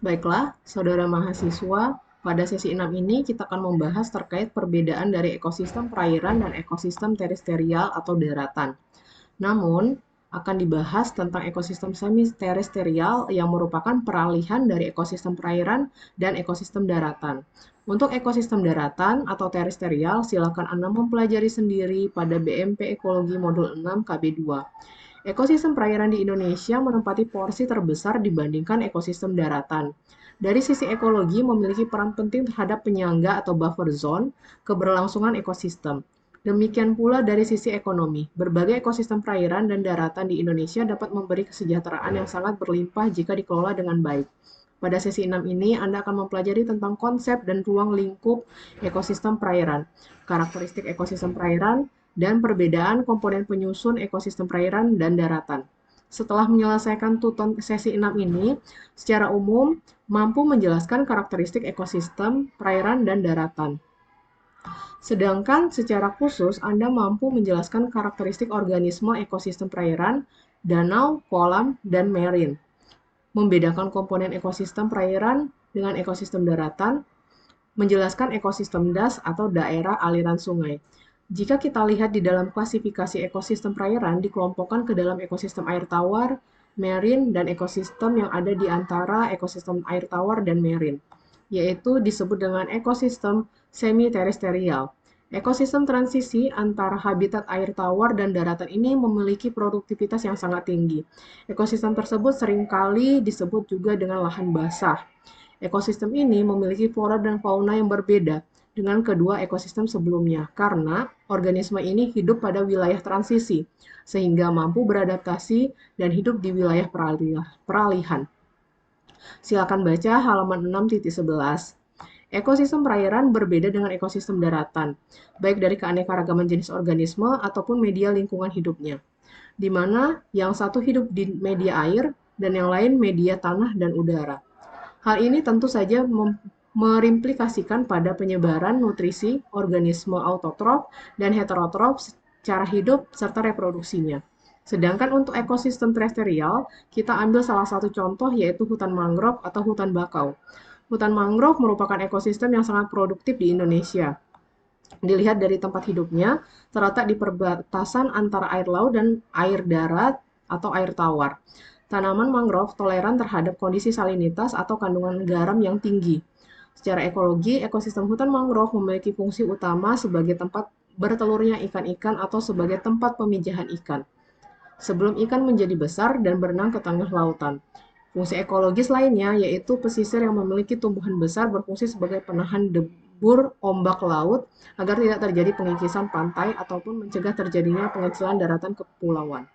Baiklah, saudara mahasiswa, pada sesi 6 ini kita akan membahas terkait perbedaan dari ekosistem perairan dan ekosistem terestrial atau daratan. Namun, akan dibahas tentang ekosistem semi-terestrial yang merupakan peralihan dari ekosistem perairan dan ekosistem daratan. Untuk ekosistem daratan atau terestrial, silakan Anda mempelajari sendiri pada BMP Ekologi Modul 6 KB2. Ekosistem perairan di Indonesia menempati porsi terbesar dibandingkan ekosistem daratan. Dari sisi ekologi memiliki peran penting terhadap penyangga atau buffer zone keberlangsungan ekosistem. Demikian pula dari sisi ekonomi, berbagai ekosistem perairan dan daratan di Indonesia dapat memberi kesejahteraan yang sangat berlimpah jika dikelola dengan baik. Pada sesi 6 ini, Anda akan mempelajari tentang konsep dan ruang lingkup ekosistem perairan, karakteristik ekosistem perairan, dan perbedaan komponen penyusun ekosistem perairan dan daratan. Setelah menyelesaikan tuton sesi 6 ini, secara umum mampu menjelaskan karakteristik ekosistem perairan dan daratan. Sedangkan secara khusus Anda mampu menjelaskan karakteristik organisme ekosistem perairan, danau, kolam, dan marine. Membedakan komponen ekosistem perairan dengan ekosistem daratan, menjelaskan ekosistem das atau daerah aliran sungai. Jika kita lihat di dalam klasifikasi ekosistem perairan dikelompokkan ke dalam ekosistem air tawar, marine, dan ekosistem yang ada di antara ekosistem air tawar dan marine, yaitu disebut dengan ekosistem semi-terestrial. Ekosistem transisi antara habitat air tawar dan daratan ini memiliki produktivitas yang sangat tinggi. Ekosistem tersebut seringkali disebut juga dengan lahan basah. Ekosistem ini memiliki flora dan fauna yang berbeda dengan kedua ekosistem sebelumnya karena organisme ini hidup pada wilayah transisi sehingga mampu beradaptasi dan hidup di wilayah peralihan. Silakan baca halaman 6.11. Ekosistem perairan berbeda dengan ekosistem daratan, baik dari keanekaragaman jenis organisme ataupun media lingkungan hidupnya, di mana yang satu hidup di media air dan yang lain media tanah dan udara. Hal ini tentu saja merimplikasikan pada penyebaran nutrisi organisme autotrof dan heterotrof secara hidup serta reproduksinya. Sedangkan untuk ekosistem terestrial, kita ambil salah satu contoh yaitu hutan mangrove atau hutan bakau. Hutan mangrove merupakan ekosistem yang sangat produktif di Indonesia. Dilihat dari tempat hidupnya, terletak di perbatasan antara air laut dan air darat atau air tawar. Tanaman mangrove toleran terhadap kondisi salinitas atau kandungan garam yang tinggi. Secara ekologi, ekosistem hutan mangrove memiliki fungsi utama sebagai tempat bertelurnya ikan-ikan atau sebagai tempat pemijahan ikan, sebelum ikan menjadi besar dan berenang ke tengah lautan. Fungsi ekologis lainnya yaitu pesisir yang memiliki tumbuhan besar berfungsi sebagai penahan debur ombak laut agar tidak terjadi pengikisan pantai ataupun mencegah terjadinya pengecilan daratan kepulauan.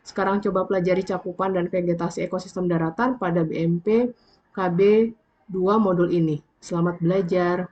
Sekarang coba pelajari cakupan dan vegetasi ekosistem daratan pada BMP KB 2 modul ini. Selamat belajar.